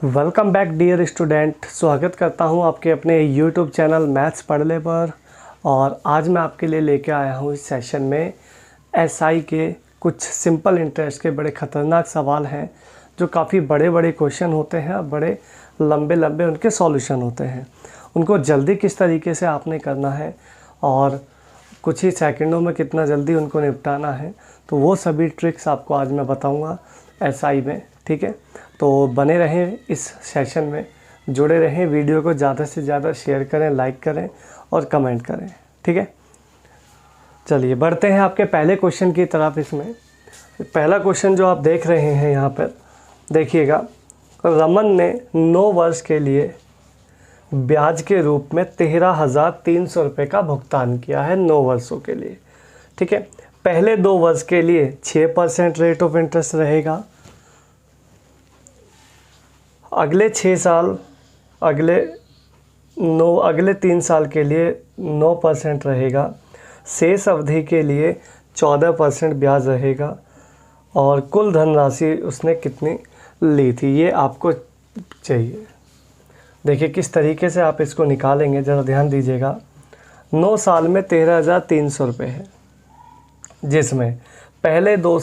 Welcome back dear student. स्वागत करता हूं आपके अपने यूट्यूब चैनल मैथ्स पढ़ ले पर। और आज मैं आपके लिए लेके आया हूं इस सेशन में एसआई के कुछ सिंपल इंटरेस्ट के बड़े ख़तरनाक सवाल हैं जो काफ़ी बड़े बड़े क्वेश्चन होते हैं और बड़े लंबे लंबे उनके सॉल्यूशन होते हैं। उनको जल्दी किस तरीके से आपने करना है और कुछ ही सेकंडों में कितना जल्दी उनको निपटाना है, तो वो सभी ट्रिक्स आपको आज मैं बताऊंगा एसआई में। ठीक है, तो बने रहें इस सेशन में, जुड़े रहें, वीडियो को ज़्यादा से ज़्यादा शेयर करें, लाइक करें और कमेंट करें। ठीक है, चलिए बढ़ते हैं आपके पहले क्वेश्चन की तरफ। इसमें पहला क्वेश्चन जो आप देख रहे हैं यहाँ पर देखिएगा, रमन ने 9 वर्ष के लिए ब्याज के रूप में 13,300 रुपये का भुगतान किया है 9 वर्षों के लिए। ठीक है, पहले 2 वर्ष के लिए 6% रेट ऑफ इंटरेस्ट रहेगा, अगले 6 साल अगले 3 साल के लिए 9% रहेगा, शेष अवधि के लिए 14% ब्याज रहेगा और कुल धनराशि उसने कितनी ली थी ये आपको चाहिए। देखिए किस तरीके से आप इसको निकालेंगे, ज़रा ध्यान दीजिएगा। 9 साल में 13,300 रुपये है, जिसमें पहले 2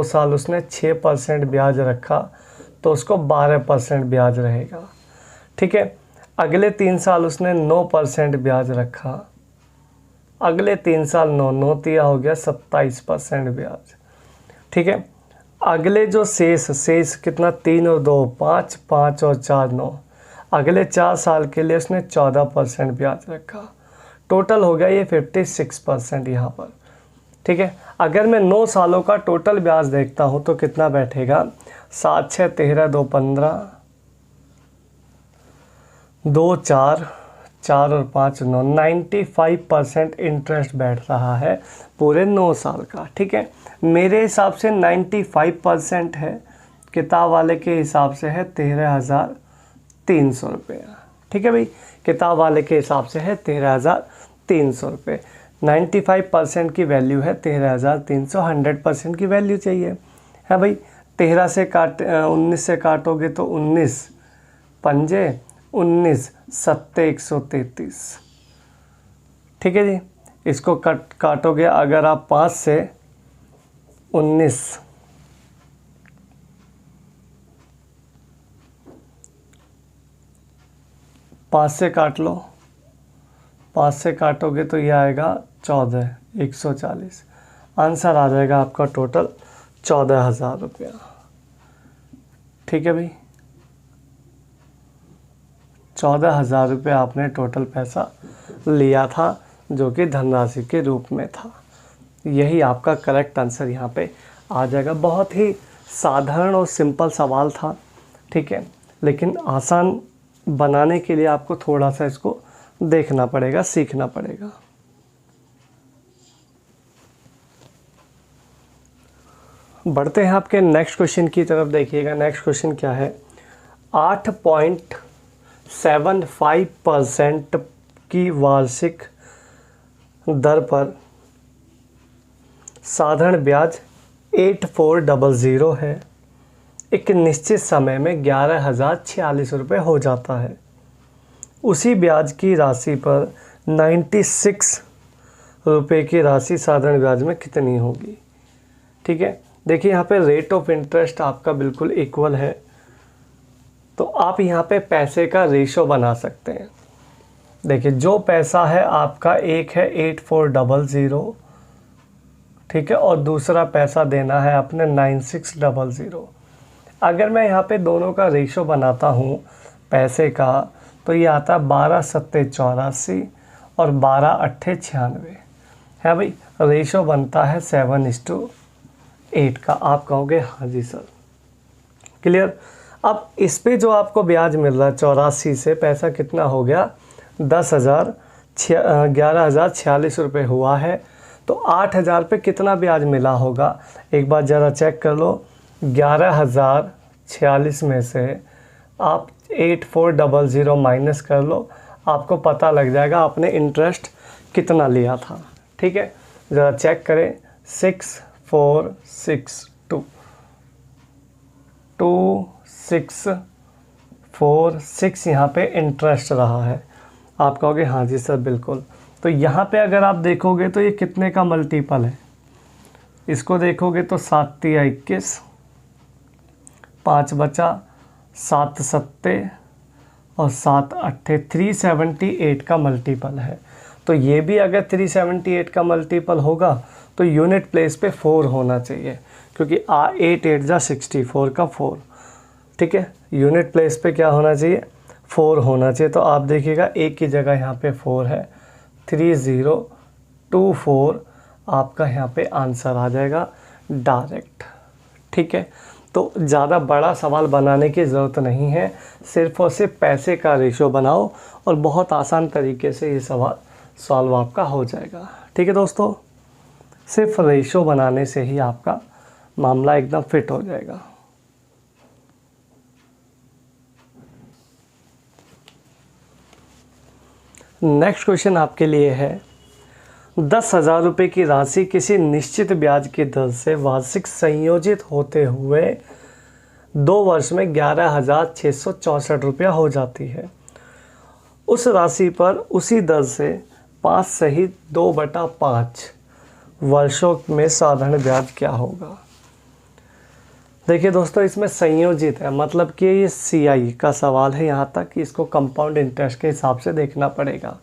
साल उसने 6% ब्याज रखा तो उसको 12% ब्याज रहेगा। ठीक है, अगले 3 साल उसने 9% ब्याज रखा, अगले 3 साल 9 तिया हो गया 27% ब्याज। ठीक है, अगले जो शेष कितना, 3 और 2 5, 5 और 4 9, अगले 4 साल के लिए उसने 14% ब्याज रखा। टोटल हो गया ये 56% यहाँ पर। ठीक है, अगर मैं 9 सालों का टोटल ब्याज देखता हूँ तो कितना बैठेगा, 7 6 13 2 15, 2 4 4 और 5 9, 95% इंटरेस्ट बैठ रहा है पूरे 9 साल का। ठीक है, मेरे हिसाब से 95% है, किताब वाले के हिसाब से है 13,300 रुपये। ठीक है भाई, किताब वाले के हिसाब से है 13,300 रुपये। 95% की वैल्यू है 13,300, 100% की वैल्यू चाहिए है भाई। 13 से 19 से काटोगे तो 19 पंजे 19 सत्ते 133। ठीक है जी, इसको काटोगे अगर आप 5 से 19, 5 से काट लो, 5 से काटोगे तो ये आएगा 14 140। आंसर आ जाएगा आपका टोटल 14,000 रुपया। ठीक है भाई, 14,000 रुपये आपने टोटल पैसा लिया था जो कि धनराशि के रूप में था। यही आपका करेक्ट आंसर यहाँ पे आ जाएगा। बहुत ही साधारण और सिंपल सवाल था। ठीक है, लेकिन आसान बनाने के लिए आपको थोड़ा सा इसको देखना पड़ेगा, सीखना पड़ेगा। बढ़ते हैं आपके नेक्स्ट क्वेश्चन की तरफ। देखिएगा नेक्स्ट क्वेश्चन क्या है। 8.75% की वार्षिक दर पर साधारण ब्याज 8400 है, एक निश्चित समय में 11,046 रुपये हो जाता है। उसी ब्याज की राशि पर 96 रुपये की राशि साधारण ब्याज में कितनी होगी। ठीक है, देखिए यहाँ पे रेट ऑफ इंटरेस्ट आपका बिल्कुल इक्वल है, तो आप यहाँ पे पैसे का रेशो बना सकते हैं। देखिए जो पैसा है आपका, एक है 8400, ठीक है, और दूसरा पैसा देना है आपने 9600। अगर मैं यहाँ पे दोनों का रेशो बनाता हूँ पैसे का, तो ये आता है 12 सत्ते 84 और 12 अट्ठे 96 है भाई। रेशो बनता है 7:8 का। आप कहोगे हाँ जी सर, क्लियर। अब इस पे जो आपको ब्याज मिल रहा है 84 से, पैसा कितना हो गया, 11,046 रुपये हुआ है। तो 8,000 पे कितना ब्याज मिला होगा, एक बार ज़रा चेक कर लो। 11,046 में से आप 8400 माइनस कर लो, आपको पता लग जाएगा आपने इंटरेस्ट कितना लिया था। ठीक है, ज़रा चेक करें, 6462। 2646 यहाँ पे इंटरेस्ट रहा है। आप कहोगे हाँ जी सर बिल्कुल। तो यहाँ पे अगर आप देखोगे तो ये कितने का मल्टीपल है, इसको देखोगे तो 7 तिया 21, 5 बचा, 7 सत्ते और 7 अट्ठे 378 का मल्टीपल है। तो ये भी अगर 378 का मल्टीपल होगा तो यूनिट प्लेस पे 4 होना चाहिए, क्योंकि 8 8 जा 64 का 4, ठीक है। यूनिट प्लेस पे क्या होना चाहिए, 4 होना चाहिए। तो आप देखिएगा एक की जगह यहाँ पे 4 है, 3024 आपका यहाँ पे आंसर आ जाएगा डायरेक्ट, ठीक है। तो ज़्यादा बड़ा सवाल बनाने की ज़रूरत नहीं है, सिर्फ और सिर्फ पैसे का रेशो बनाओ और बहुत आसान तरीके से ये सवाल सॉल्व आपका हो जाएगा, ठीक है दोस्तों। सिर्फ रेशो बनाने से ही आपका मामला एकदम फिट हो जाएगा। नेक्स्ट क्वेश्चन आपके लिए है, 10,000 रुपये की राशि किसी निश्चित ब्याज की दर से वार्षिक संयोजित होते हुए 2 वर्ष में 11,664 रुपया हो जाती है। उस राशि पर उसी दर से 5 सहित 2/5 वर्षों में साधारण ब्याज क्या होगा। देखिए दोस्तों, इसमें संयोजित है, मतलब कि ये CI का सवाल है यहाँ तक कि इसको कंपाउंड इंटरेस्ट के हिसाब से देखना पड़ेगा।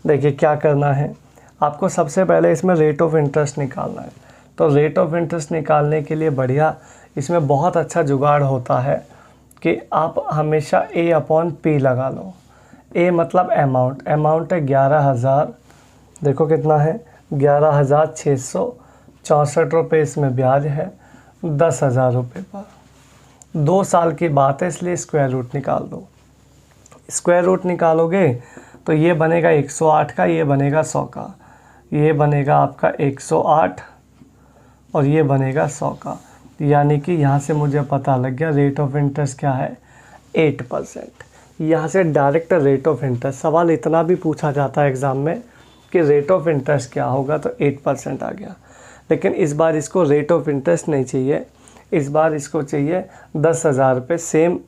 देखिए क्या करना है, आपको सबसे पहले इसमें रेट ऑफ इंटरेस्ट निकालना है। तो रेट ऑफ इंटरेस्ट निकालने के लिए बढ़िया इसमें बहुत अच्छा जुगाड़ होता है कि आप हमेशा A/P लगा लो। A मतलब अमाउंट है 11,000, देखो कितना है 11,664 रुपये इसमें ब्याज है 10,000 रुपये पर। 2 साल की बात है इसलिए स्क्वायर रूट निकाल दो। स्क्वायर रूट निकालोगे तो ये बनेगा 108 का, ये बनेगा 100 का, ये बनेगा आपका 108 और ये बनेगा 100 का। यानी कि यहाँ से मुझे पता लग गया रेट ऑफ इंटरेस्ट क्या है 8%। यहाँ से डायरेक्ट रेट ऑफ इंटरेस्ट, सवाल इतना भी पूछा जाता है एग्ज़ाम में कि रेट ऑफ इंटरेस्ट क्या होगा, तो 8% आ गया। लेकिन इस बार इसको रेट ऑफ इंटरेस्ट नहीं चाहिए, इस बार इसको चाहिए 10,000 रुपये। सेम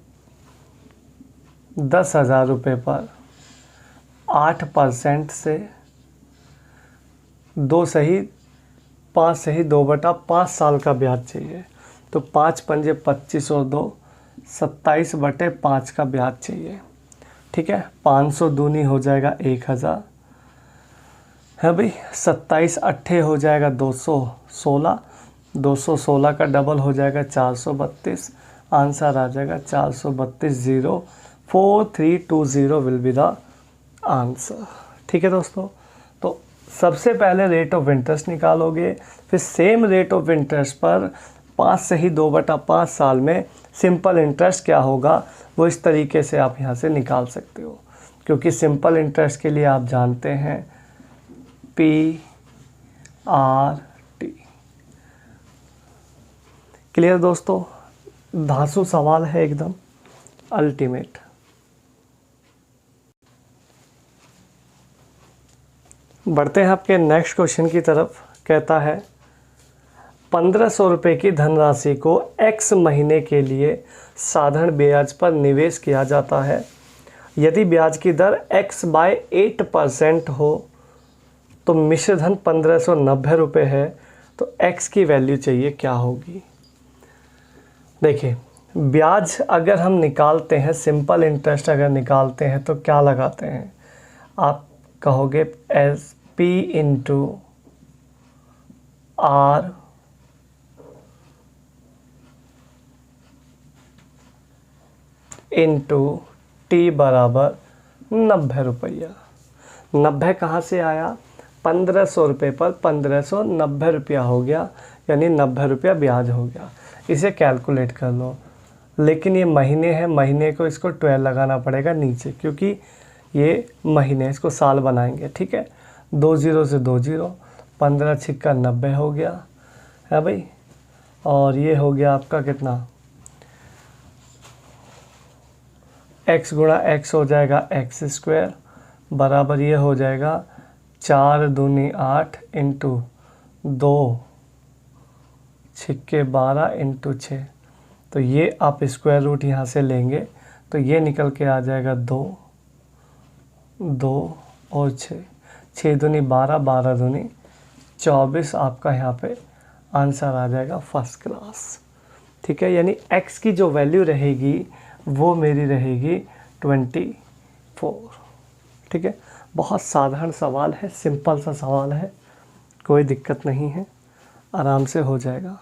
10,000 रुपये पर 8% से 5 सही 2/5 साल का ब्याज चाहिए। तो 5 पंजे 25 और 2 27/5 का ब्याज चाहिए, ठीक है। 500 दूनी हो जाएगा 1,000 है भाई, 27 अट्ठे हो जाएगा 216, 216 का डबल हो जाएगा 432, आंसर आ जाएगा 432, 4320 विल बी द आंसर, ठीक है दोस्तों। तो सबसे पहले रेट ऑफ इंटरेस्ट निकालोगे, फिर सेम रेट ऑफ इंटरेस्ट पर 5 सही 2/5 साल में सिंपल इंटरेस्ट क्या होगा वो इस तरीके से आप यहाँ से निकाल सकते हो, क्योंकि सिंपल इंटरेस्ट के लिए आप जानते हैं PRT। क्लियर दोस्तों, धांसू सवाल है एकदम अल्टीमेट। बढ़ते हैं आपके नेक्स्ट क्वेश्चन की तरफ। कहता है 1,500 रुपये की धनराशि को X महीने के लिए साधारण ब्याज पर निवेश किया जाता है। यदि ब्याज की दर X/8% हो तो मिश्र धन 1,590 रुपये है, तो X की वैल्यू चाहिए क्या होगी। देखिए ब्याज अगर हम निकालते हैं, सिंपल इंटरेस्ट अगर निकालते हैं तो क्या लगाते हैं, आप कहोगे SP into R into T बराबर 90 रुपया। 90 कहाँ से आया, 1,500 रुपये पर 1,590 रुपया हो गया, यानी 90 रुपया ब्याज हो गया। इसे कैलकुलेट कर लो, लेकिन ये महीने है, महीने को इसको 12 लगाना पड़ेगा नीचे, क्योंकि ये महीने, इसको साल बनाएंगे, ठीक है। 2 0 से 2 0, 15 छिक्का 90 हो गया है भाई, और ये हो गया आपका कितना, x गुणा x हो जाएगा x² बराबर ये हो जाएगा 4 दूनी 8 इंटू 2 छिक्के 12 इंटू 6, तो ये आप स्क्वायर रूट यहाँ से लेंगे तो ये निकल के आ जाएगा 2, 2 और 6, 6 दूनी 12, 12 दूनी 24 आपका यहाँ पे आंसर आ जाएगा फर्स्ट क्लास। ठीक है, यानी x की जो वैल्यू रहेगी वो मेरी रहेगी 24। ठीक है, बहुत साधारण सवाल है, सिंपल सा सवाल है, कोई दिक्कत नहीं है, आराम से हो जाएगा।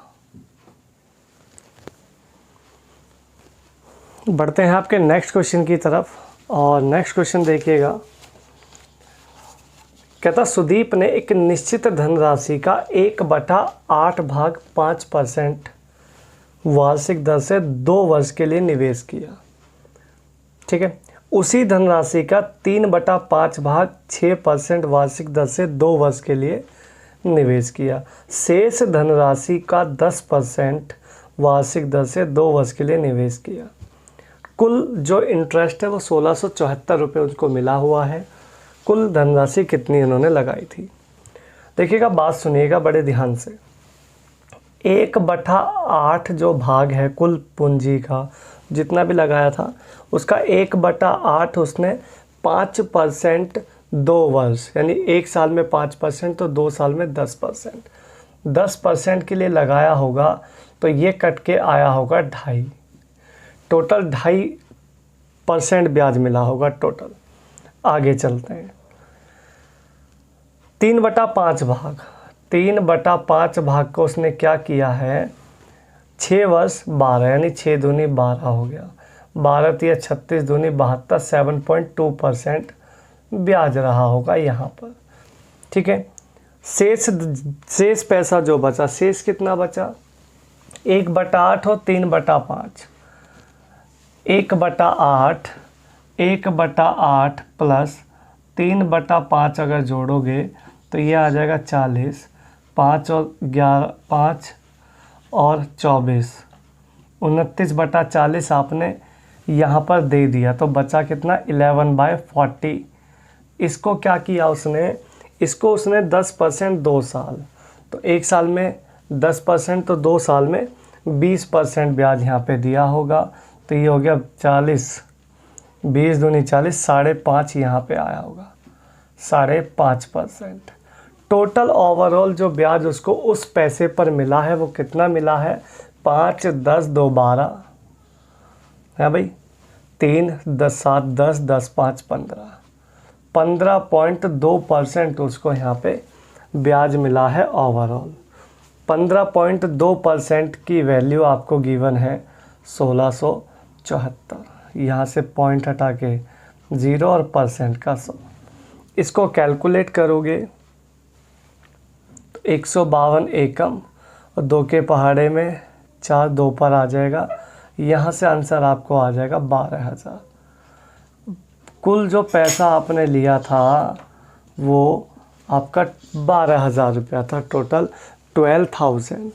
बढ़ते हैं आपके नेक्स्ट क्वेश्चन की तरफ, और नेक्स्ट क्वेश्चन देखिएगा। कहता सुदीप ने एक निश्चित धनराशि का 1/8 भाग 5% वार्षिक दर से 2 वर्ष के लिए निवेश किया। ठीक है, उसी धनराशि का 3/5 भाग 6% वार्षिक दर से 2 वर्ष के लिए निवेश किया। शेष धनराशि का 10% वार्षिक दर से 2 वर्ष के लिए निवेश किया। कुल जो इंटरेस्ट है वो 1674 रुपये उनको मिला हुआ है। कुल धनराशि कितनी इन्होंने लगाई थी? देखिएगा, बात सुनिएगा बड़े ध्यान से। 1/8 जो भाग है कुल पूंजी का जितना भी लगाया था उसका 1/8 उसने 5% 2 वर्ष, यानी 1 साल में 5% तो 2 साल में 10%, 10% के लिए लगाया होगा तो ये कट के आया होगा 2.5, टोटल 2.5% ब्याज मिला होगा टोटल। आगे चलते हैं। 3/5 भाग, 3/5 भाग को उसने क्या किया है, 6 वर्ष 12, यानी 6 दूनी 12 हो गया, 12 तिया 36 दूनी 72, 7.2% ब्याज रहा होगा यहाँ पर। ठीक है, शेष पैसा जो बचा, शेष कितना बचा, 1/8 और 3/5, 1/8, 1/8 प्लस 3/5 अगर जोड़ोगे तो ये आ जाएगा 40, 5 और 11, 5 और 24, 29/40 आपने यहाँ पर दे दिया तो बचा कितना, 11/40। इसको क्या किया उसने, इसको उसने 10% 2 साल, तो 1 साल में 10% तो 2 साल में 20% ब्याज यहाँ पे दिया होगा, तो ये हो गया 40, 20 दूनी 40, 5.5 यहाँ पे आया होगा, 5.5%। टोटल ओवरऑल जो ब्याज उसको उस पैसे पर मिला है वो कितना मिला है, 5, 10, 2, 12 है भाई, 3, 10, 7, 10, 10, 5, 15, 15.2% उसको यहाँ पे ब्याज मिला है ओवरऑल। 15.2% की वैल्यू आपको गिवन है 1674। यहाँ से पॉइंट हटा के 0 और परसेंट का 100, इसको कैलकुलेट करोगे तो 152 एकम और 2 के पहाड़े में 4 2 पर आ जाएगा, यहाँ से आंसर आपको आ जाएगा 12,000। कुल जो पैसा आपने लिया था वो आपका 12,000 रुपया था, टोटल 12,000।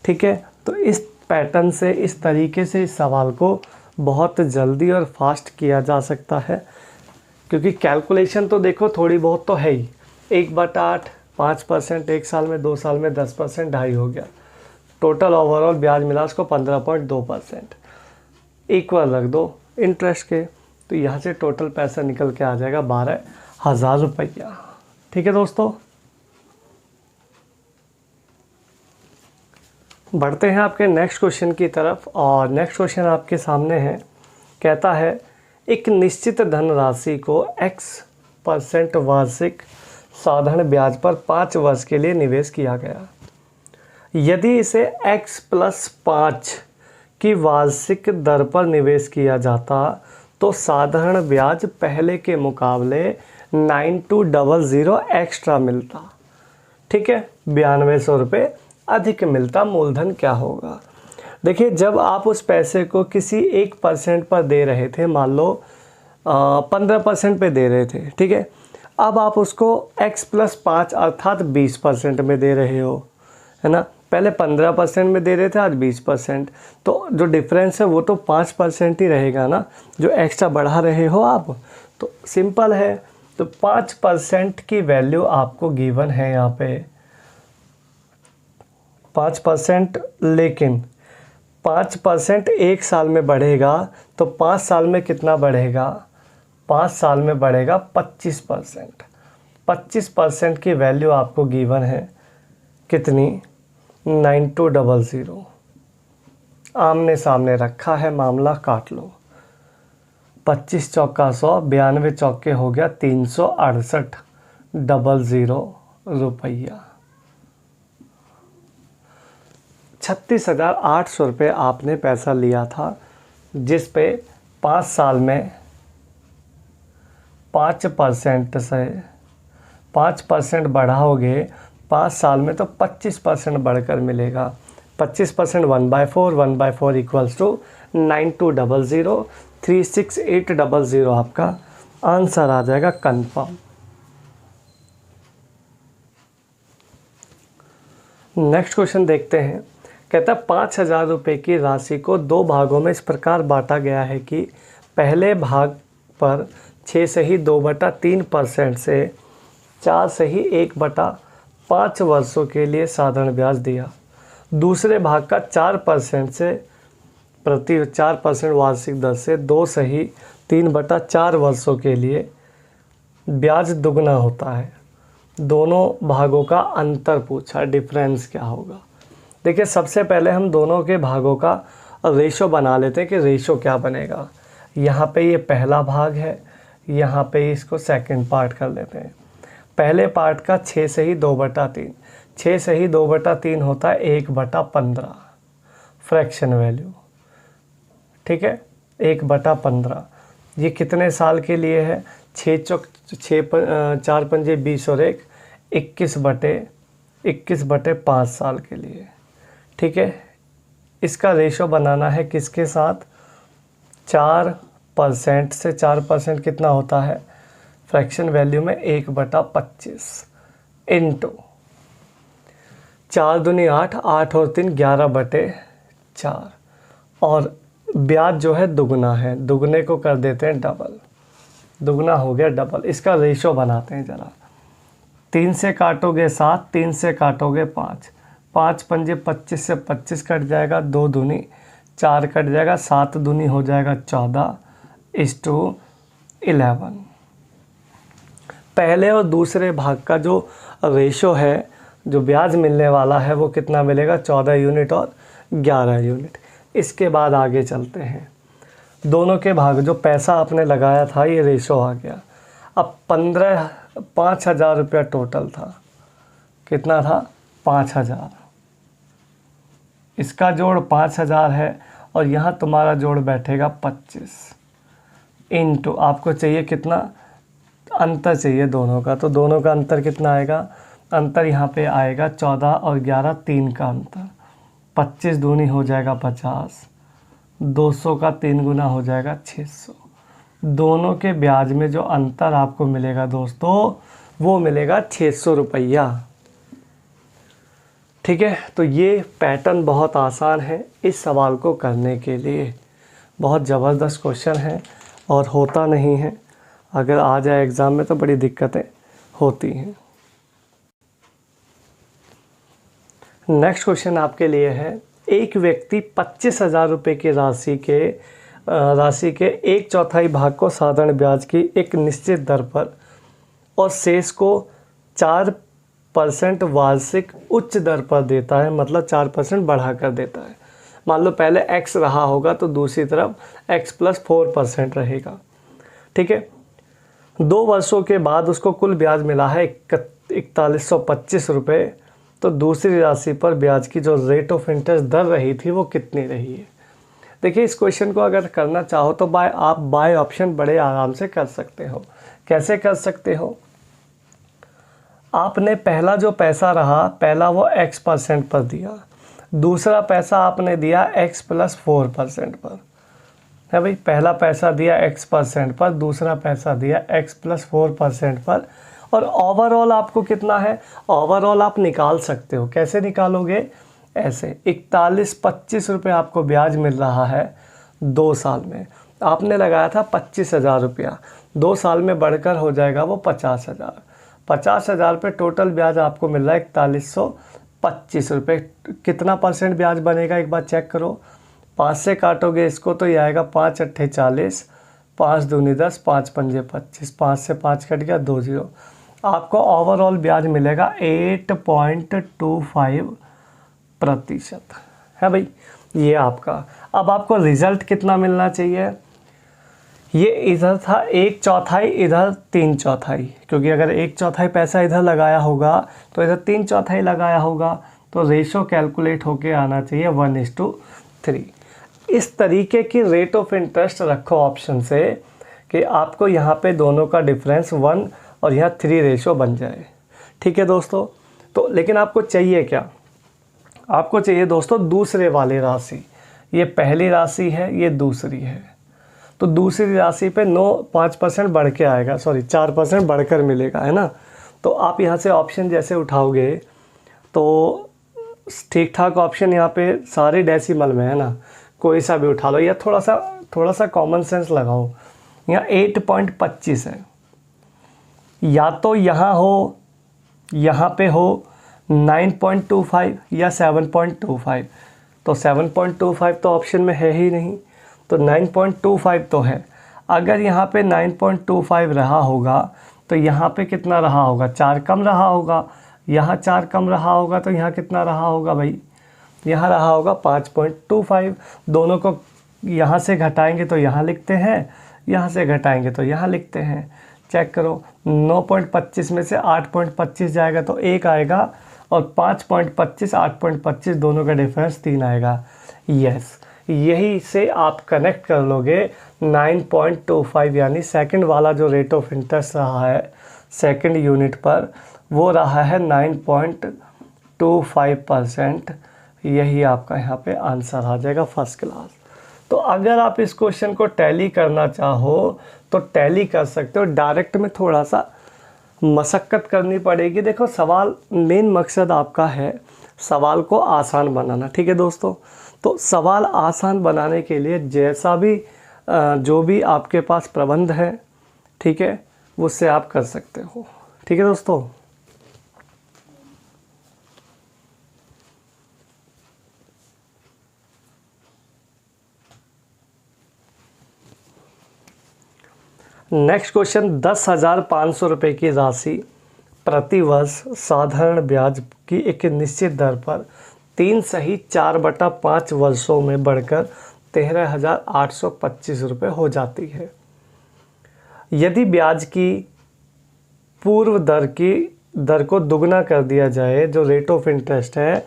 ठीक है, तो इस पैटर्न से, इस तरीके से इस सवाल को बहुत जल्दी और फास्ट किया जा सकता है, क्योंकि कैलकुलेशन तो देखो थोड़ी बहुत तो है ही। 1/8 5%, 1 साल में 2 साल में 10%, 2.5 हो गया। टोटल ओवरऑल ब्याज मिला उसको 15.2%, इक्वल रख दो इंटरेस्ट के, तो यहाँ से टोटल पैसा निकल के आ जाएगा 12,000 रुपया। ठीक है दोस्तों, बढ़ते हैं आपके नेक्स्ट क्वेश्चन की तरफ, और नेक्स्ट क्वेश्चन आपके सामने है। कहता है एक निश्चित धनराशि को x% वार्षिक साधारण ब्याज पर 5 वर्ष के लिए निवेश किया गया। यदि इसे x+5 की वार्षिक दर पर निवेश किया जाता तो साधारण ब्याज पहले के मुकाबले 9200 एक्स्ट्रा मिलता। ठीक है, 9200 रुपये अधिक मिलता। मूलधन क्या होगा? देखिए, जब आप उस पैसे को किसी 1% पर दे रहे थे, मान लो 15% पे दे रहे थे, ठीक है, अब आप उसको x+5 अर्थात 20% में दे रहे हो, है ना। पहले 15% में दे रहे थे, आज 20%, तो जो डिफरेंस है वो तो 5% ही रहेगा ना, जो एक्स्ट्रा बढ़ा रहे हो आप। तो सिंपल है, तो 5% की वैल्यू आपको गिवन है यहाँ पे 5%, लेकिन 5% एक साल में बढ़ेगा तो 5 साल में कितना बढ़ेगा? 5 साल में बढ़ेगा 25%। 25% की वैल्यू आपको गिवन है कितनी? 9200। आमने सामने रखा है मामला, काट लो। 25 चौका 100, 92 चौके हो गया 368,000 रुपया। 36,800 रुपये आपने पैसा लिया था, जिस पे 5 साल में 5% से 5% बढ़ाओगे 5 साल में तो 25% बढ़कर मिलेगा। 25% 1/4, 1/4 इक्वल्स टू 9200, 36800 आपका आंसर आ जाएगा कंफर्म। नेक्स्ट क्वेश्चन देखते हैं। कहता है 5,000 रुपये की राशि को 2 भागों में इस प्रकार बांटा गया है कि पहले भाग पर 6 से ही 2/3% से 4 से ही 1/5 वर्षों के लिए साधारण ब्याज दिया। दूसरे भाग का 4% से प्रति 4% वार्षिक दर से 2 से ही 3/4 वर्षों के लिए ब्याज दुगना होता है। दोनों भागों का अंतर पूछा, डिफरेंस क्या होगा। देखिए सबसे पहले हम दोनों के भागों का रेशो बना लेते हैं कि रेशो क्या बनेगा। यहाँ पे ये पहला भाग है, यहाँ पे इसको सेकंड पार्ट कर लेते हैं। पहले पार्ट का 6 से ही 2/3, 6 से ही 2/3 होता है 1/15 फ्रैक्शन वैल्यू, ठीक है, 1/15। ये कितने साल के लिए है? 4 पंजे 20 और 1 21/5 साल के लिए, ठीक है। इसका रेशो बनाना है किसके साथ? 4% से 4% कितना होता है फ्रैक्शन वैल्यू में? 1/25 इंटू 4 दूनी 8, 8 और 3 11/4। और ब्याज जो है दुगना है, दुगने को कर देते हैं डबल, दुगना हो गया डबल। इसका रेशो बनाते हैं ज़रा। 3 से काटोगे 7, 3 से काटोगे 5, 5 पंजे 25 से 25 कट जाएगा, 2 दूनी 4 कट जाएगा, 7 दूनी हो जाएगा 14:11। पहले और दूसरे भाग का जो रेशो है, जो ब्याज मिलने वाला है, वो कितना मिलेगा? 14 यूनिट और 11 यूनिट। इसके बाद आगे चलते हैं। दोनों के भाग, जो पैसा आपने लगाया था ये रेशो आ गया। अब 5,000 रुपया टोटल था, कितना था? 5,000। इसका जोड़ 5,000 है और यहाँ तुम्हारा जोड़ बैठेगा 25 इंटू आपको चाहिए कितना? अंतर चाहिए दोनों का, तो दोनों का अंतर कितना आएगा? अंतर यहाँ पे आएगा 14 और 11, 3 का अंतर। 25 दूनी हो जाएगा 50, 200 का 3 गुना हो जाएगा 600। दोनों के ब्याज में जो अंतर आपको मिलेगा दोस्तों, वो मिलेगा 600 रुपया, ठीक है। तो ये पैटर्न बहुत आसान है इस सवाल को करने के लिए। बहुत ज़बरदस्त क्वेश्चन है और होता नहीं है, अगर आ जाए एग्ज़ाम में तो बड़ी दिक्कतें होती हैं। नेक्स्ट क्वेश्चन आपके लिए है। एक व्यक्ति 25,000 रुपये की राशि के 1/4 भाग को साधारण ब्याज की एक निश्चित दर पर और शेष को 4% वार्षिक उच्च दर पर देता है, मतलब 4% बढ़ा कर देता है। मान लो पहले x रहा होगा तो दूसरी तरफ x + 4% रहेगा, ठीक है। 2 वर्षों के बाद उसको कुल ब्याज मिला है 4125 रुपये। तो दूसरी राशि पर ब्याज की जो रेट ऑफ इंटरेस्ट दर रही थी वो कितनी रही है? देखिए इस क्वेश्चन को अगर करना चाहो तो आप बाय ऑप्शन बड़े आराम से कर सकते हो। कैसे कर सकते हो? आपने पहला जो पैसा रहा, पहला वो x% पर दिया, दूसरा पैसा आपने दिया x + 4% पर, है भाई। पहला पैसा दिया x% पर, दूसरा पैसा दिया x + 4% पर, और ओवरऑल आपको कितना है? ओवरऑल आप निकाल सकते हो। कैसे निकालोगे? ऐसे 4125 रुपये आपको ब्याज मिल रहा है 2 साल में। आपने लगाया था 25,000 रुपया, 2 साल में बढ़कर हो जाएगा वो 50,000। 50,000 पे टोटल ब्याज आपको मिल रहा है 4125 रुपये। कितना % ब्याज बनेगा एक बार चेक करो। 5 से काटोगे इसको तो ये आएगा 5 अट्ठे 40, 5 दूनी 10, 5 पंजे 25, 5 से 5 कट गया 2 0। आपको ओवरऑल ब्याज मिलेगा 8.25% है भाई, ये आपका। अब आपको रिज़ल्ट कितना मिलना चाहिए, ये इधर था 1/4, इधर 3/4, क्योंकि अगर 1/4 पैसा इधर लगाया होगा तो इधर 3/4 लगाया होगा, तो रेशो कैलकुलेट होके आना चाहिए 1:3। इस तरीके की रेट ऑफ इंटरेस्ट रखो ऑप्शन से कि आपको यहाँ पे दोनों का डिफरेंस 1 और यहाँ 3 रेशो बन जाए। ठीक है दोस्तों, तो लेकिन आपको चाहिए क्या, आपको चाहिए दोस्तों दूसरे वाली राशि। ये पहली राशि है, ये दूसरी है, तो दूसरी राशि पे 5% बढ़ के आएगा, 4% बढ़कर मिलेगा, है ना। तो आप यहाँ से ऑप्शन जैसे उठाओगे तो ठीक ठाक ऑप्शन यहाँ पे सारे डेसिमल में है ना, कोई सा भी उठा लो, या थोड़ा सा कॉमन सेंस लगाओ। यहाँ 8.25 है, या तो यहाँ हो, यहाँ पे हो 9.25 या 7.25, तो 7.25 तो ऑप्शन में है ही नहीं, तो 9.25 तो है। अगर यहाँ पे 9.25 रहा होगा तो यहाँ पे कितना रहा होगा, 4 कम रहा होगा, यहाँ 4 कम रहा होगा, तो यहाँ कितना रहा होगा भाई, यहाँ रहा होगा 5.25। दोनों को यहाँ से घटाएंगे तो यहाँ लिखते हैं, यहाँ से घटाएंगे तो यहाँ लिखते हैं। चेक करो, 9.25 में से 8.25 जाएगा तो 1 आएगा, और 5.25 8.25 दोनों का डिफरेंस 3 आएगा। यस, यही से आप कनेक्ट कर लोगे 9.25, यानी सेकंड वाला जो रेट ऑफ इंटरेस्ट रहा है सेकंड यूनिट पर, वो रहा है 9.25%। यही आपका यहाँ पे आंसर आ जाएगा फर्स्ट क्लास। तो अगर आप इस क्वेश्चन को टैली करना चाहो तो टैली कर सकते हो, डायरेक्ट में थोड़ा सा मशक्क़त करनी पड़ेगी। देखो, सवाल मेन मकसद आपका है सवाल को आसान बनाना। ठीक है दोस्तों, तो सवाल आसान बनाने के लिए जैसा भी जो भी आपके पास प्रबंध है, ठीक है, उससे आप कर सकते हो। ठीक है दोस्तों, नेक्स्ट क्वेश्चन, 10,500 रुपये की राशि प्रति वर्ष साधारण ब्याज की एक निश्चित दर पर 3 सही 4/5 वर्षों में बढ़कर 13,825 रुपये हो जाती है। यदि ब्याज की पूर्व दर को दुगना कर दिया जाए, जो रेट ऑफ इंटरेस्ट है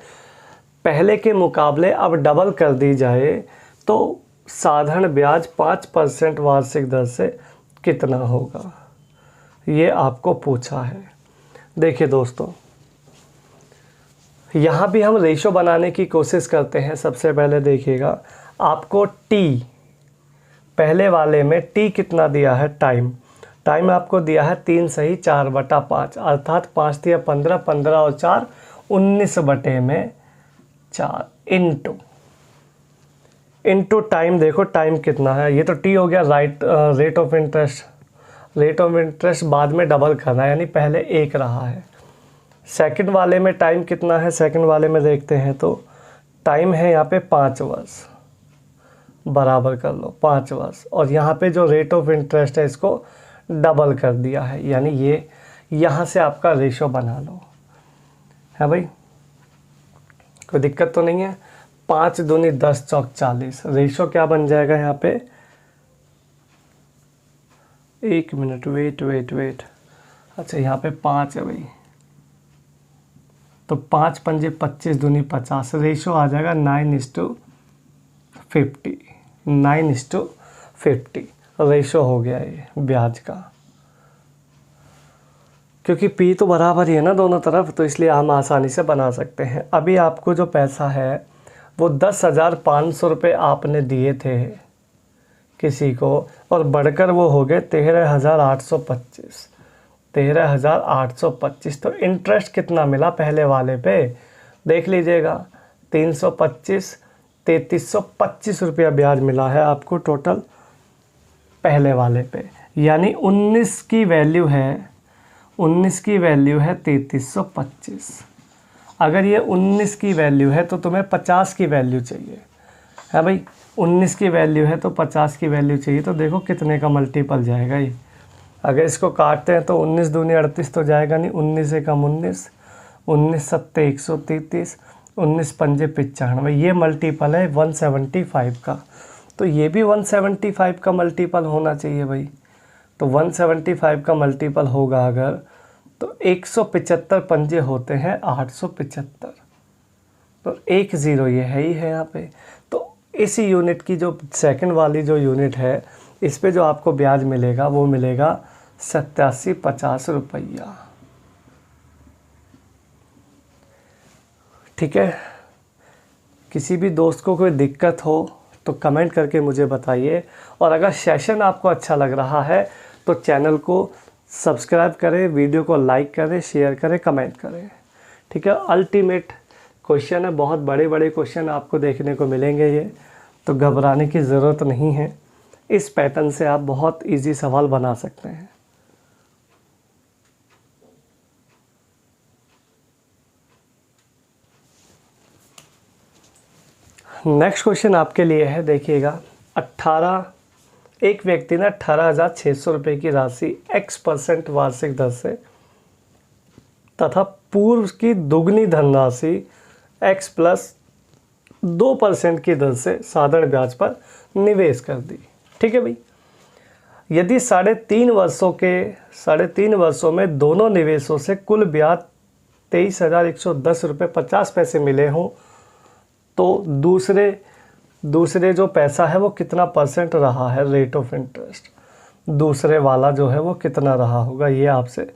पहले के मुकाबले अब डबल कर दी जाए, तो साधारण ब्याज 5% वार्षिक दर से कितना होगा, ये आपको पूछा है। देखिए दोस्तों, यहाँ भी हम रेशो बनाने की कोशिश करते हैं। सबसे पहले देखिएगा, आपको टी, पहले वाले में टी कितना दिया है, टाइम आपको दिया है 3 सही 4/5, अर्थात 5 तिया 15, 15 और 4 19/4 इंटू टाइम। देखो टाइम कितना है, ये तो टी हो गया, रेट ऑफ इंटरेस्ट बाद में डबल करना है, यानी पहले 1 रहा है। सेकंड वाले में टाइम कितना है, सेकंड वाले में देखते हैं तो टाइम है यहाँ पे 5 वर्ष, बराबर कर लो 5 वर्ष, और यहाँ पे जो रेट ऑफ इंटरेस्ट है इसको डबल कर दिया है, यानी ये यहाँ से आपका रेशो बना लो। है भाई, कोई दिक्कत तो नहीं है। 5 दूनी 10 चौक 40, रेशो क्या बन जाएगा यहाँ पे, 1 मिनट वेट, अच्छा यहाँ पे 5 है भाई, तो 5 पंजे 25 दूनी 50, रेशो आ जाएगा 9:50, 9:50 रेशो हो गया ये ब्याज का, क्योंकि पी तो बराबर ही है ना दोनों तरफ, तो इसलिए हम आसानी से बना सकते हैं। अभी आपको जो पैसा है वो 10,500 रुपये आपने दिए थे किसी को, और बढ़कर वो हो गए 13,825। तो इंटरेस्ट कितना मिला पहले वाले पे, देख लीजिएगा, 325, 3,325 रुपया ब्याज मिला है आपको टोटल पहले वाले पे, यानी 19 की वैल्यू है 3,325। अगर ये 19 की वैल्यू है तो तुम्हें 50 की वैल्यू चाहिए, है भाई। 19 की वैल्यू है तो 50 की वैल्यू चाहिए, तो देखो कितने का मल्टीपल जाएगा ये। अगर इसको काटते हैं तो 19 दूनी 38 तो जाएगा नहीं, 19 से कम 19, 19 सत्ते 133, 19 पंजे 95, ये मल्टीपल है 175 का। तो ये भी 175 का मल्टीपल होना चाहिए भाई। तो 175 का मल्टीपल होगा अगर, तो 175 पंजे होते हैं 875, तो 10 ये है ही है यहाँ पे। तो इस यूनिट की जो सेकंड वाली जो यूनिट है, इस पे जो आपको ब्याज मिलेगा वो मिलेगा 8750 रुपया। ठीक है, किसी भी दोस्त को कोई दिक्कत हो तो कमेंट करके मुझे बताइए, और अगर सेशन आपको अच्छा लग रहा है तो चैनल को सब्सक्राइब करें, वीडियो को लाइक करें, शेयर करें, कमेंट करें। ठीक है, अल्टीमेट क्वेश्चन है, बहुत बड़े बड़े क्वेश्चन आपको देखने को मिलेंगे ये, तो घबराने की ज़रूरत नहीं है। इस पैटर्न से आप बहुत इजी सवाल बना सकते हैं। नेक्स्ट क्वेश्चन आपके लिए है, देखिएगा। एक व्यक्ति ने 18,600 रुपये की राशि x% वार्षिक दर से तथा पूर्व की दुगनी धनराशि x + 2% की दर से साधारण ब्याज पर निवेश कर दी। ठीक है भाई, यदि 3.5 वर्षों में दोनों निवेशों से कुल ब्याज 23,110 रुपये 50 पैसे मिले हों, तो दूसरे जो पैसा है वो कितना परसेंट रहा है रेट ऑफ इंटरेस्ट, दूसरे वाला जो है वो कितना रहा होगा, ये आपसे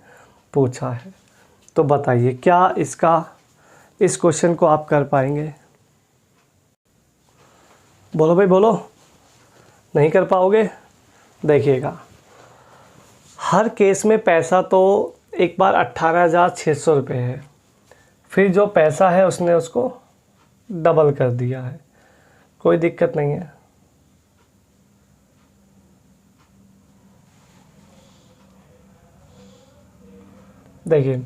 पूछा है। तो बताइए क्या इस क्वेश्चन को आप कर पाएंगे? बोलो भाई बोलो, नहीं कर पाओगे? देखिएगा, हर केस में पैसा तो एक बार 18,600 रुपये है, फिर जो पैसा है उसने उसको डबल कर दिया है, कोई दिक्कत नहीं है। देखिए,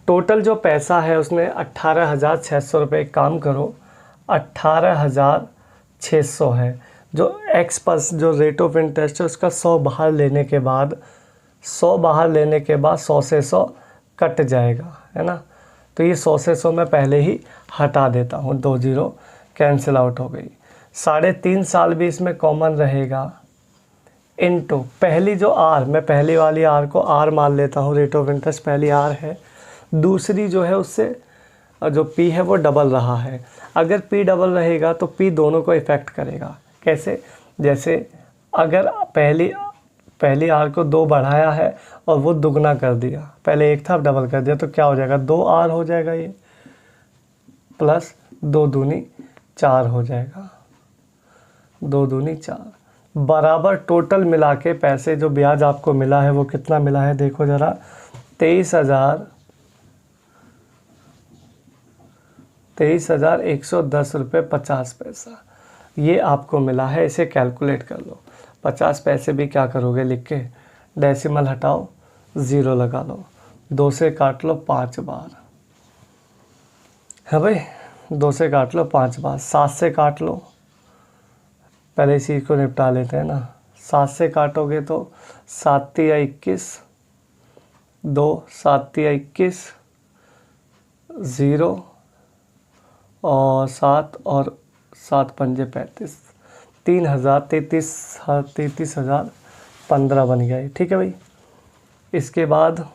टोटल जो पैसा है उसने 18,600 रुपये, काम करो 18,600 है, जो x+ जो रेट ऑफ इंटरेस्ट है उसका 100 बाहर लेने के बाद 100 से 100 कट जाएगा, है ना। तो ये 100 से 100 मैं पहले ही हटा देता हूँ, 2 0 कैंसिल आउट हो गई। 3.5 साल भी इसमें कॉमन रहेगा, इनटू पहली जो r, मैं पहली वाली r को r मान लेता हूँ, रेट ऑफ इंटरेस्ट पहली r है, दूसरी जो है उससे जो p है वो डबल रहा है। अगर p डबल रहेगा तो p दोनों को इफ़ेक्ट करेगा। कैसे? जैसे अगर पहली r को 2 बढ़ाया है और वो दुगना कर दिया, पहले 1 था अब डबल कर दिया, तो क्या हो जाएगा, 2r हो जाएगा ये, प्लस 2 दूनी 4 हो जाएगा, 2 दूनी 4 बराबर। टोटल मिला के पैसे जो ब्याज आपको मिला है वो कितना मिला है, देखो ज़रा, 23,110 रुपये 50 पैसा, ये आपको मिला है। इसे कैलकुलेट कर लो। 50 पैसे भी क्या करोगे, लिख के डेसिमल हटाओ, 0 लगा लो, 2 से काट लो 5 बार, है भाई, 2 से काट लो 5 बार, 7 से काट लो, पहले इसी को निपटा लेते हैं ना। 7 से काटोगे तो 7 × 21, 2 7 × 21, 0 और 7 और 7 पंजे 35, 33,015 बन गया। ठीक है भाई, इसके बाद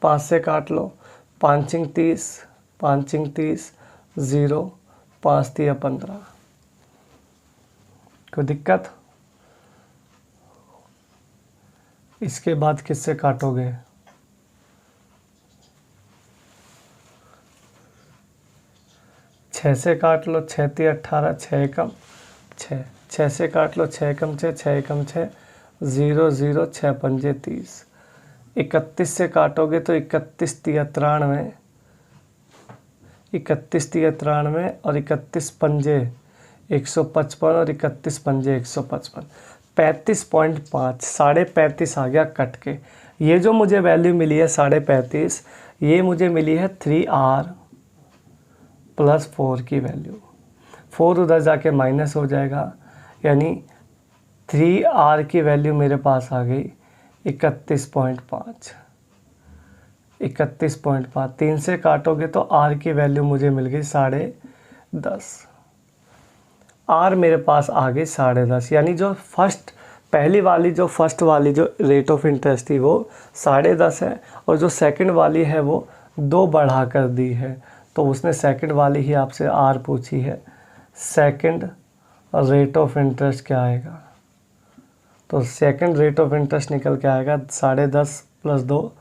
5 से काट लो, 5 × 30, 5 × 30, 0, 5 × 15, कोई दिक्कत? इसके बाद किससे काटोगे, 6 से काट लो, 6 × 18, 6 × 6, 6 से काट लो, 6 × 6, 6 × 6, 0 0, 6 पंजे 30, 31 से काटोगे तो 31 × 93, 31 × 93 और 31 पंजे 155 और 31 पंजे 155, 35.5, 35.5 आ गया कट के। ये जो मुझे वैल्यू मिली है 35.5, ये मुझे मिली है 3r + 4 की वैल्यू। 4 उधर जाके माइनस हो जाएगा, यानी 3r की वैल्यू मेरे पास आ गई 31.5। 31.5 3 से काटोगे तो r की वैल्यू मुझे मिल गई 10.5। r मेरे पास आ गई 10.5, यानी जो फर्स्ट वाली जो रेट ऑफ इंटरेस्ट थी वो 10.5 है, और जो सेकंड वाली है वो 2 बढ़ा कर दी है। तो उसने सेकंड वाली ही आपसे r पूछी है। सेकंड रेट ऑफ इंटरेस्ट क्या आएगा? तो सेकंड रेट ऑफ इंटरेस्ट निकल के आएगा 10.5 + 2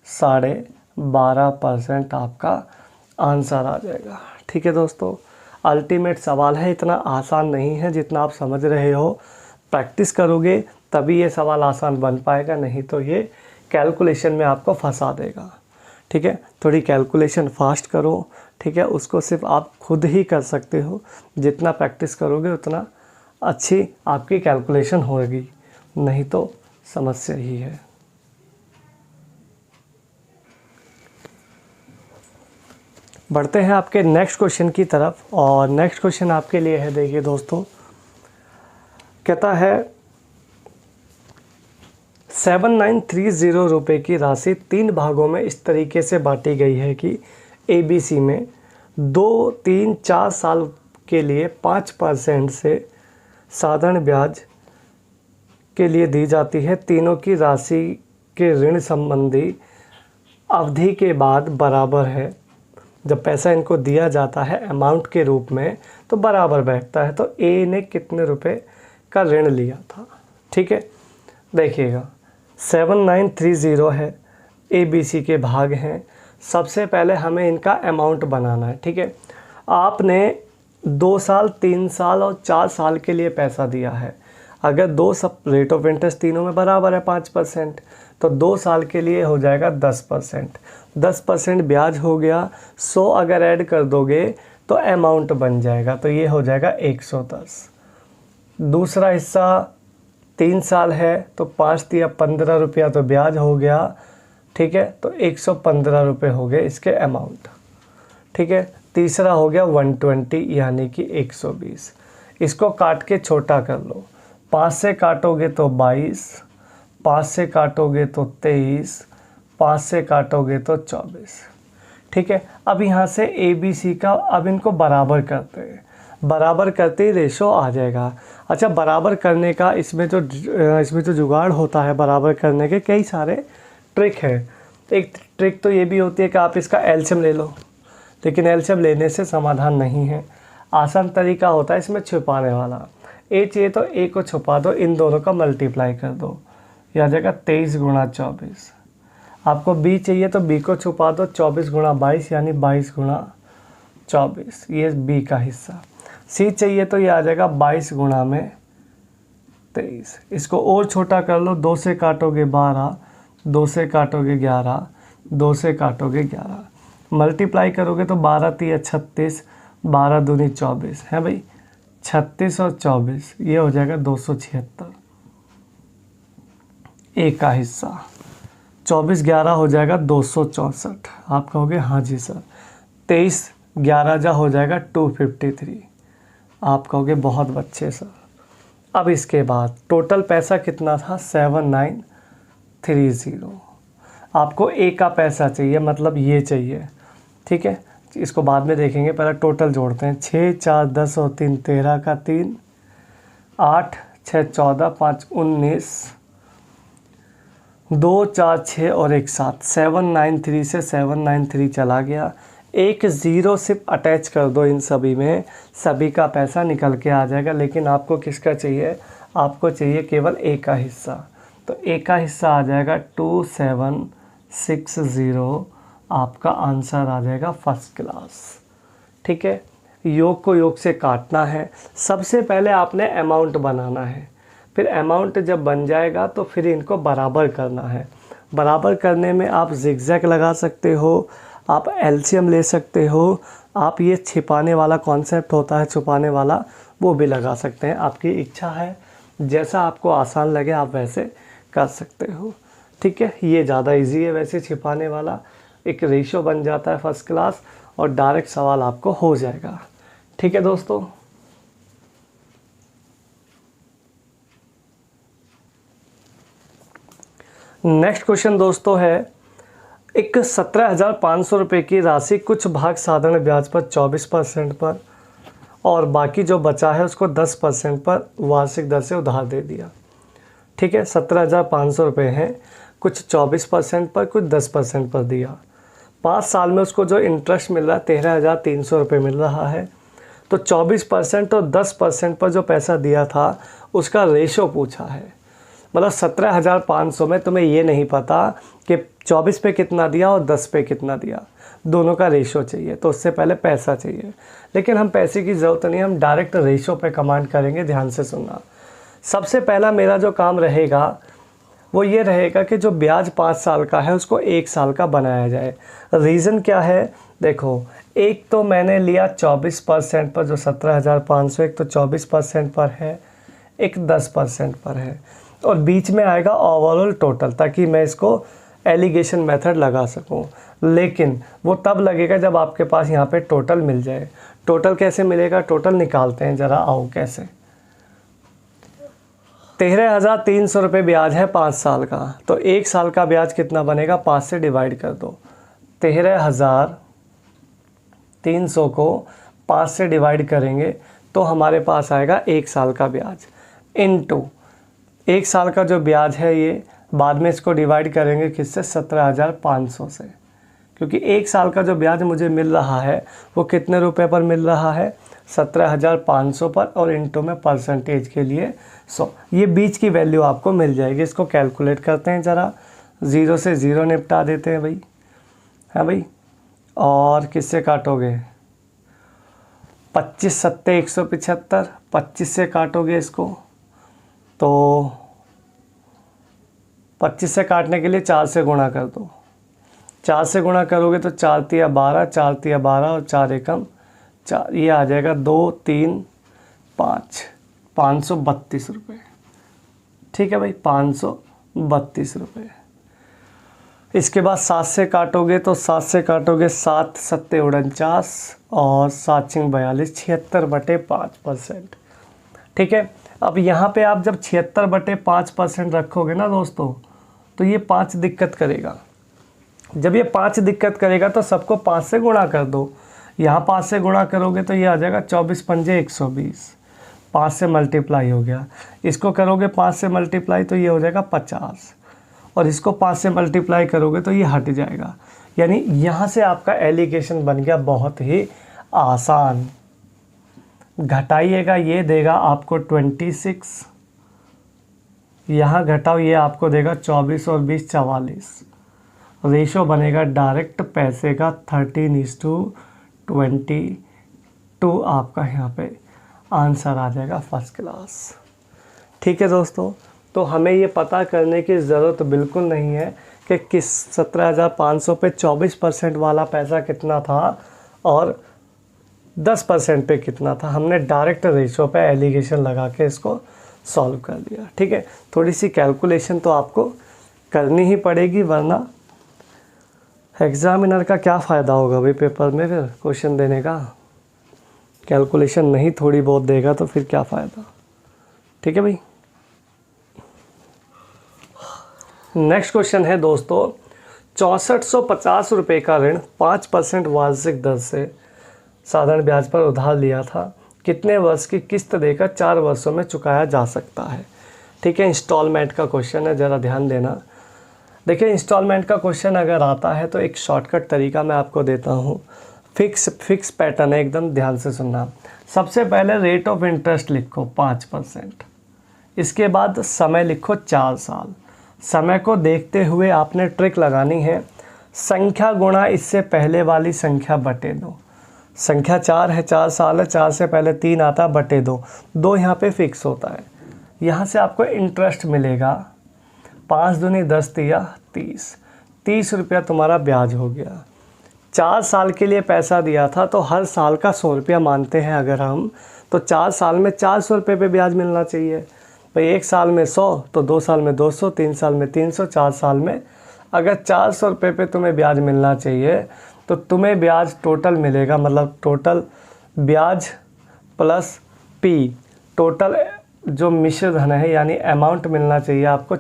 12.5% आपका आंसर आ जाएगा। ठीक है दोस्तों, अल्टीमेट सवाल है, इतना आसान नहीं है जितना आप समझ रहे हो। प्रैक्टिस करोगे तभी ये सवाल आसान बन पाएगा, नहीं तो ये कैलकुलेशन में आपको फंसा देगा। ठीक है, थोड़ी कैलकुलेशन फास्ट करो। ठीक है, उसको सिर्फ आप खुद ही कर सकते हो। जितना प्रैक्टिस करोगे उतना अच्छी आपकी कैलकुलेशन होगी, नहीं तो समस्या ही है। बढ़ते हैं आपके नेक्स्ट क्वेश्चन की तरफ, और नेक्स्ट क्वेश्चन आपके लिए है, देखिए दोस्तों, कहता है 7930 रुपये की राशि 3 भागों में इस तरीके से बांटी गई है कि ABC में 2, 3, 4 साल के लिए 5% से साधारण ब्याज के लिए दी जाती है। तीनों की राशि के ऋण संबंधी अवधि के बाद बराबर है। जब पैसा इनको दिया जाता है अमाउंट के रूप में तो बराबर बैठता है। तो ए ने कितने रुपए का ऋण लिया था? ठीक है, देखिएगा 7930 है, ABC के भाग हैं। सबसे पहले हमें इनका अमाउंट बनाना है। ठीक है, आपने 2 साल, 3 साल और 4 साल के लिए पैसा दिया है। अगर रेट ऑफ इंटरेस्ट तीनों में बराबर है 5%, तो 2 साल के लिए हो जाएगा 10%। 10% ब्याज हो गया। 100 अगर ऐड कर दोगे तो अमाउंट बन जाएगा, तो ये हो जाएगा 110। दूसरा हिस्सा 3 साल है तो 5 या 15 रुपया तो ब्याज हो गया। ठीक है, तो 115 रुपये हो गए इसके अमाउंट। ठीक है, तीसरा हो गया 120 यानी कि 120। इसको काट के छोटा कर लो। 5 से काटोगे तो 22, 5 से काटोगे तो 23, 5 से काटोगे तो 24। ठीक है, अब यहाँ से ABC का अब इनको बराबर करते हैं। बराबर करते ही रेशो आ जाएगा। अच्छा, बराबर करने का इसमें जो जुगाड़ होता है बराबर करने के कई सारे ट्रिक है। एक ट्रिक तो ये भी होती है कि आप इसका एलसीएम ले लो, लेकिन एलसीएम लेने से समाधान नहीं है। आसान तरीका होता है इसमें छुपाने वाला। ए चाहिए तो ए को छुपा दो, इन दोनों का मल्टीप्लाई कर दो, यह आ जाएगा 23 × 24। आपको बी चाहिए तो बी को छुपा दो, 24 × 22 यानी 22 × 24, ये बी का हिस्सा। सी चाहिए तो ये आ जाएगा 22 × 23। इसको और छोटा कर लो, 2 से काटोगे 12, 2 से काटोगे 11, 2 से काटोगे 11, मल्टीप्लाई करोगे तो 12 × 3 = 36, 12 दूनी 24 है भाई। 36 और 24 ये हो जाएगा 276, एक का हिस्सा। 24 11 हो जाएगा 264। आप कहोगे हाँ जी सर। 23 11 जा हो जाएगा 253। आप कहोगे बहुत अच्छे सर। अब इसके बाद टोटल पैसा कितना था? 7930। आपको ए का पैसा चाहिए, मतलब ये चाहिए। ठीक है, इसको बाद में देखेंगे, पहले टोटल जोड़ते हैं। 6 4 10 और 3 13 का 3, 8 6 14 5 19, 2 4 6 और 1 7। 793 से 793 चला गया। एक ज़ीरो सिर्फ अटैच कर दो इन सभी में, सभी का पैसा निकल के आ जाएगा। लेकिन आपको किसका चाहिए? आपको चाहिए केवल ए का हिस्सा। तो ए का हिस्सा आ जाएगा 2760। आपका आंसर आ जाएगा फर्स्ट क्लास। ठीक है, योग को योग से काटना है। सबसे पहले आपने अमाउंट बनाना है, फिर अमाउंट जब बन जाएगा तो फिर इनको बराबर करना है। बराबर करने में आप जिगजैग लगा सकते हो, आप एलसीएम ले सकते हो, आप ये छिपाने वाला कॉन्सेप्ट होता है छुपाने वाला, वो भी लगा सकते हैं। आपकी इच्छा है, जैसा आपको आसान लगे आप वैसे कर सकते हो। ठीक है, ये ज़्यादा इजी है वैसे छिपाने वाला। एक रेशो बन जाता है फर्स्ट क्लास और डायरेक्ट सवाल आपको हो जाएगा। ठीक है दोस्तों। नेक्स्ट क्वेश्चन दोस्तों है, एक 17,500 रुपये की राशि कुछ भाग साधारण ब्याज पर 24% पर और बाकी जो बचा है उसको 10% पर वार्षिक दर से उधार दे दिया। ठीक है, 17,500 रुपये हैं, कुछ 24% पर, कुछ 10% पर दिया। 5 साल में उसको जो इंटरेस्ट मिल रहा है 13,300 रुपये मिल रहा है। तो 24% और 10% पर जो पैसा दिया था उसका रेशो पूछा है। मतलब 17,500 में तुम्हें ये नहीं पता कि 24 पे कितना दिया और 10 पे कितना दिया, दोनों का रेशो चाहिए, तो उससे पहले पैसा चाहिए। लेकिन हम पैसे की ज़रूरत नहीं, हम डायरेक्ट रेशो पे कमांड करेंगे। ध्यान से सुनना। सबसे पहला मेरा जो काम रहेगा वो ये रहेगा कि जो ब्याज 5 साल का है उसको 1 साल का बनाया जाए। रीज़न क्या है, देखो, एक तो मैंने लिया 24% पर जो 17,500, एक तो 24% पर है, एक 10% पर है, और बीच में आएगा ओवरऑल टोटल, ताकि मैं इसको एलिगेशन मेथड लगा सकूं। लेकिन वो तब लगेगा जब आपके पास यहाँ पे टोटल मिल जाए। टोटल कैसे मिलेगा, टोटल निकालते हैं ज़रा, आओ कैसे। 13,300 रुपये ब्याज है 5 साल का, तो 1 साल का ब्याज कितना बनेगा, 5 से डिवाइड कर दो। 13,300 को 5 से डिवाइड करेंगे तो हमारे पास आएगा 1 साल का ब्याज, इनटू 1 साल का जो ब्याज है ये बाद में इसको डिवाइड करेंगे किससे, 17,500 से, क्योंकि 1 साल का जो ब्याज मुझे मिल रहा है वो कितने रुपए पर मिल रहा है, 17,500 पर, और इनटू में परसेंटेज के लिए 100। ये बीच की वैल्यू आपको मिल जाएगी। इसको कैलकुलेट करते हैं ज़रा, 0 से 0 निपटा देते हैं भाई, है भाई, और किससे काटोगे, 25 सत्ते 175, 25 से काटोगे इसको तो 25 से काटने के लिए 4 से गुणा कर दो। 4 से गुणा करोगे तो 4 तिया 12, 4 तिया 12 और 4 एकम 4, ये आ जाएगा 2 3 5, 532 रुपये। ठीक है भाई, 532 रुपये। इसके बाद 7 से काटोगे तो 7 से काटोगे 7 सत्ते 49 और 7 छिंग 42, 76/5%। ठीक है, अब यहाँ पे आप जब 76/5% रखोगे ना दोस्तों, तो ये 5 दिक्कत करेगा। जब ये 5 दिक्कत करेगा तो सबको 5 से गुणा कर दो। यहाँ 5 से गुणा करोगे तो ये आ जाएगा 24 पंजे 120, 5 से मल्टीप्लाई हो गया। इसको करोगे 5 से मल्टीप्लाई तो ये हो जाएगा 50, और इसको 5 से मल्टीप्लाई करोगे तो ये हट जाएगा। यानी यहाँ से आपका एलिगेशन बन गया बहुत ही आसान। घटाइएगा, ये देगा आपको 26, यहाँ घटाओ ये आपको देगा 24 और 20 44। रेशो बनेगा डायरेक्ट पैसे का 13:22। आपका यहाँ पे आंसर आ जाएगा फर्स्ट क्लास। ठीक है दोस्तों, तो हमें ये पता करने की ज़रूरत बिल्कुल नहीं है कि किस 17,500 पे 24% वाला पैसा कितना था और 10% पे कितना था। हमने डायरेक्ट रेशो पे एलिगेशन लगा के इसको सॉल्व कर दिया। ठीक है, थोड़ी सी कैलकुलेशन तो आपको करनी ही पड़ेगी, वरना एग्ज़ामिनर का क्या फ़ायदा होगा भाई पेपर में फिर क्वेश्चन देने का। कैलकुलेशन नहीं थोड़ी बहुत देगा तो फिर क्या फ़ायदा। ठीक है भाई। नेक्स्ट क्वेश्चन है दोस्तों, 6450 रुपये का ऋण 5% वार्षिक दर से साधारण ब्याज पर उधार लिया था, कितने वर्ष की किस्त देकर 4 वर्षों में चुकाया जा सकता है। ठीक है, इंस्टॉलमेंट का क्वेश्चन है, ज़रा ध्यान देना। देखिए, इंस्टॉलमेंट का क्वेश्चन अगर आता है तो एक शॉर्टकट तरीका मैं आपको देता हूँ। फिक्स पैटर्न है, एकदम ध्यान से सुनना। सबसे पहले रेट ऑफ इंटरेस्ट लिखो 5%, इसके बाद समय लिखो 4 साल। समय को देखते हुए आपने ट्रिक लगानी है, संख्या गुणा इससे पहले वाली संख्या बटे 2। संख्या 4 है, 4 साल है, 4 से पहले 3 आता है, बटे 2, 2 यहाँ पे फिक्स होता है। यहाँ से आपको इंटरेस्ट मिलेगा 5 दूनी 10 तिया 30 रुपया तुम्हारा ब्याज हो गया। 4 साल के लिए पैसा दिया था तो हर साल का 100 रुपया मानते हैं अगर हम, तो 4 साल में 400 रुपये पे ब्याज मिलना चाहिए भाई। 1 साल में 100 तो 2 साल में 200, 3 साल में 300, 4 साल में अगर 400 रुपये पे तुम्हें ब्याज मिलना चाहिए तो तुम्हें ब्याज टोटल मिलेगा, मतलब टोटल ब्याज प्लस पी, टोटल जो मिश्र धन है यानी अमाउंट मिलना चाहिए आपको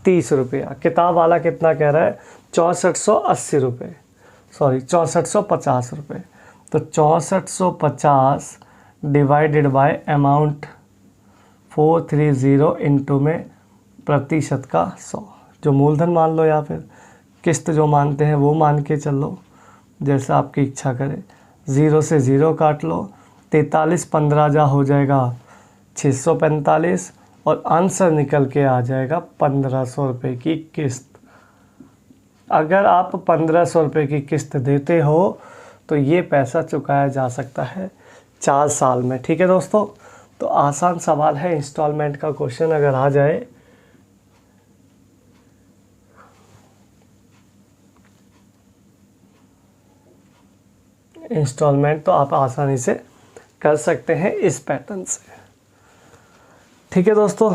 30 रुपया। किताब वाला कितना कह रहा है? 6480 रुपये, सॉरी 6450 रुपये। तो 6450 डिवाइडेड बाय अमाउंट 430 इंटू में प्रतिशत का 100, जो मूलधन मान लो या फिर किस्त जो मानते हैं वो मान के चलो, जैसा आपकी इच्छा करे। 0 से 0 काट लो, 43 15 जा हो जाएगा 645 और आंसर निकल के आ जाएगा 1500 रुपये की किस्त। अगर आप 1500 रुपये की किस्त देते हो तो ये पैसा चुकाया जा सकता है 4 साल में। ठीक है दोस्तों, तो आसान सवाल है, इंस्टॉलमेंट का क्वेश्चन अगर आ जाए इंस्टॉलमेंट तो आप आसानी से कर सकते हैं इस पैटर्न से। ठीक है दोस्तों,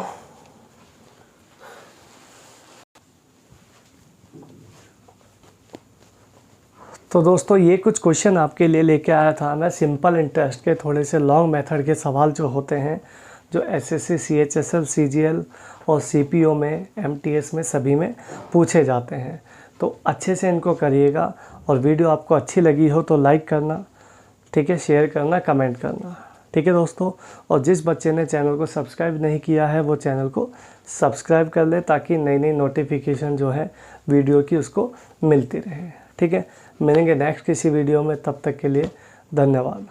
तो दोस्तों ये कुछ क्वेश्चन आपके लिए लेके आया था मैं। सिंपल इंटरेस्ट के थोड़े से लॉन्ग मेथड के सवाल जो होते हैं, जो एसएससी, सीएचएसएल, सीजीएल और सीपीओ में, एमटीएस में, सभी में पूछे जाते हैं। तो अच्छे से इनको करिएगा, और वीडियो आपको अच्छी लगी हो तो लाइक करना, ठीक है, शेयर करना, कमेंट करना। ठीक है दोस्तों, और जिस बच्चे ने चैनल को सब्सक्राइब नहीं किया है वो चैनल को सब्सक्राइब कर ले, ताकि नई नई नोटिफिकेशन जो है वीडियो की उसको मिलती रहे। ठीक है, मिलेंगे नेक्स्ट किसी वीडियो में, तब तक के लिए धन्यवाद।